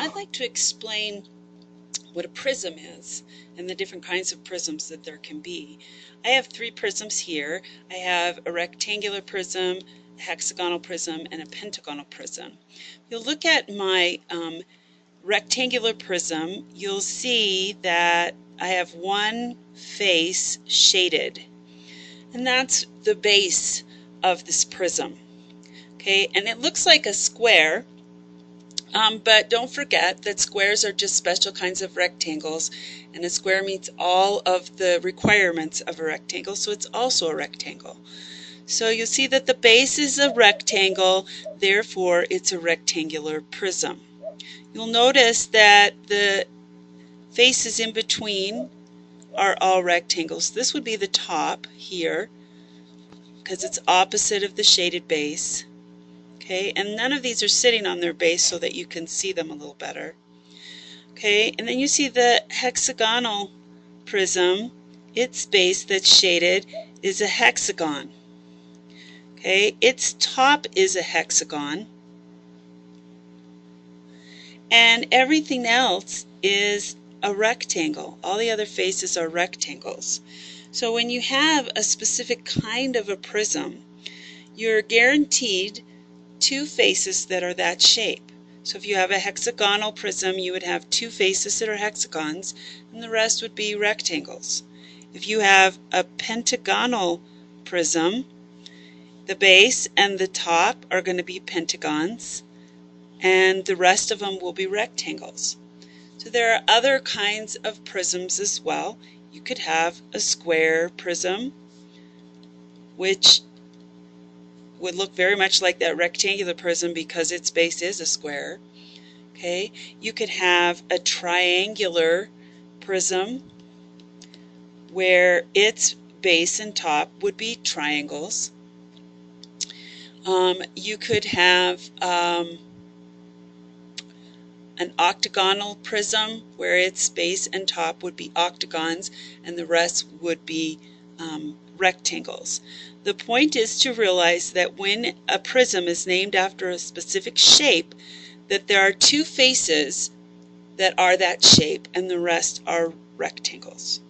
I'd like to explain what a prism is and the different kinds of prisms that there can be. I have three prisms here. I have a rectangular prism, a hexagonal prism, and a pentagonal prism. If you look at my rectangular prism, you'll see that I have one face shaded, and that's the base of this prism. Okay, and it looks like a square, but don't forget that squares are just special kinds of rectangles, and a square meets all of the requirements of a rectangle, so it's also a rectangle. So you'll see that the base is a rectangle, therefore it's a rectangular prism. You'll notice that the faces in between are all rectangles. This would be the top here, because it's opposite of the shaded base. Okay, and none of these are sitting on their base so that you can see them a little better. Okay, and then you see the hexagonal prism. Its base that's shaded is a hexagon. Okay, its top is a hexagon, and everything else is a rectangle. All the other faces are rectangles. So when you have a specific kind of a prism, you're guaranteed two faces that are that shape. So if you have a hexagonal prism, you would have two faces that are hexagons, and the rest would be rectangles. If you have a pentagonal prism, the base and the top are going to be pentagons, and the rest of them will be rectangles. So there are other kinds of prisms as well. You could have a square prism, which would look very much like that rectangular prism because its base is a square. Okay, you could have a triangular prism where its base and top would be triangles. You could have an octagonal prism where its base and top would be octagons and the rest would be rectangles. The point is to realize that when a prism is named after a specific shape, that there are two faces that are that shape and the rest are rectangles.